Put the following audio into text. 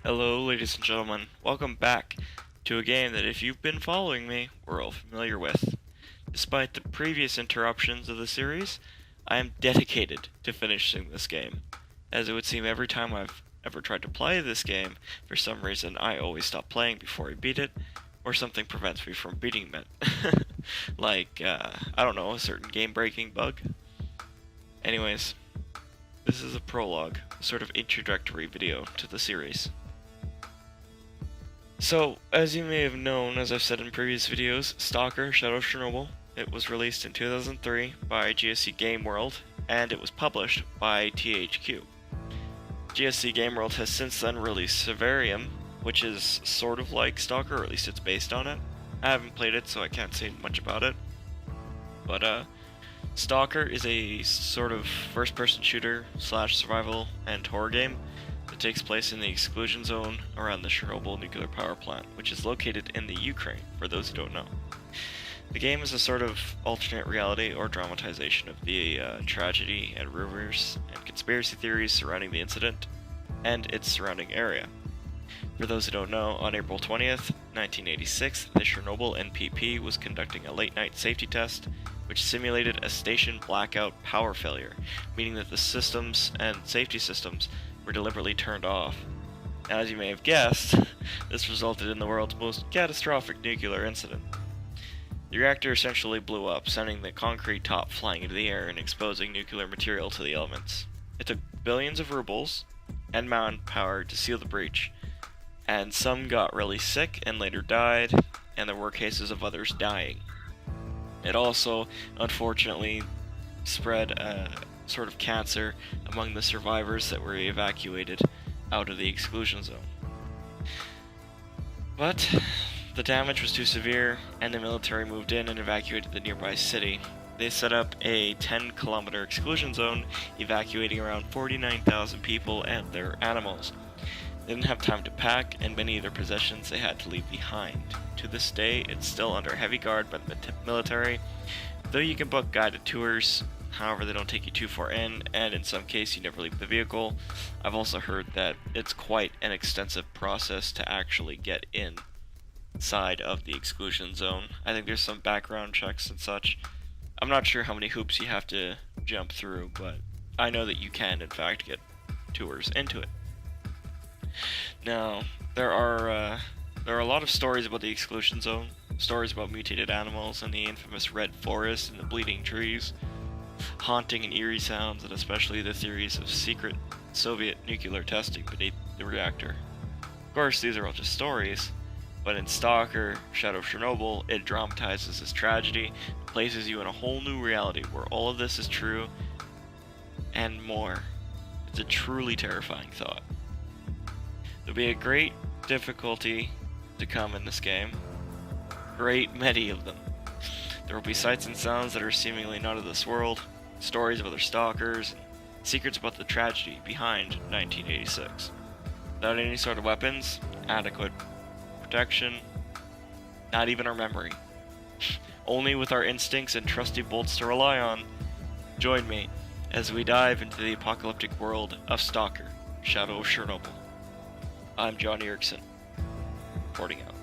Hello, ladies and gentlemen. Welcome back to a game that, if you've been following me, we're all familiar with. Despite the previous interruptions of the series, I am dedicated to finishing this game, as it would seem every time I've ever tried to play this game, for some reason I always stop playing before I beat it, or something prevents me from beating it. Like, I don't know, a certain game-breaking bug. Anyways, this is a prologue, a sort of introductory video to the series. So, as you may have known, as I've said in previous videos, Stalker Shadow of Chernobyl, it was released in 2003 by GSC Game World, and it was published by THQ. GSC Game World has since then released Severium, which is sort of like Stalker, or at least it's based on it. I haven't played it, so I can't say much about it. But, Stalker is a sort of first-person shooter / survival and horror game that takes place in the exclusion zone around the Chernobyl nuclear power plant, which is located in the Ukraine, for those who don't know. The game is a sort of alternate reality or dramatization of the tragedy and rumors and conspiracy theories surrounding the incident and its surrounding area. For those who don't know, on April 20th, 1986, the Chernobyl NPP was conducting a late-night safety test which simulated a station blackout power failure, meaning that the systems and safety systems were deliberately turned off. Now, as you may have guessed, this resulted in the world's most catastrophic nuclear incident. The reactor essentially blew up, sending the concrete top flying into the air and exposing nuclear material to the elements. It took billions of rubles and manpower to seal the breach, and some got really sick and later died, and there were cases of others dying. It also, unfortunately, spread a sort of cancer among the survivors that were evacuated out of the exclusion zone. But the damage was too severe, and the military moved in and evacuated the nearby city. They set up a 10-kilometer exclusion zone, evacuating around 49,000 people and their animals. They didn't have time to pack, and many of their possessions they had to leave behind. To this day, it's still under heavy guard by the military, though you can book guided tours. However, they don't take you too far in, and in some cases you never leave the vehicle. I've also heard that it's quite an extensive process to actually get inside of the exclusion zone. I think there's some background checks and such. I'm not sure how many hoops you have to jump through, but I know that you can, in fact, get tours into it. Now, there are a lot of stories about the exclusion zone, stories about mutated animals and the infamous red forest and the bleeding trees, haunting and eerie sounds, and especially the theories of secret Soviet nuclear testing beneath the reactor. Of course, these are all just stories, but in Stalker Shadow of Chernobyl, it dramatizes this tragedy, places you in a whole new reality where all of this is true, and more. It's a truly terrifying thought. There'll be a great difficulty to come in this game. Great many of them. There will be sights and sounds that are seemingly not of this world, stories of other stalkers, and secrets about the tragedy behind 1986. Without any sort of weapons, adequate protection, not even our memory. Only with our instincts and trusty bolts to rely on. Join me as we dive into the apocalyptic world of Stalker Shadow of Chernobyl. I'm John Erickson, reporting out.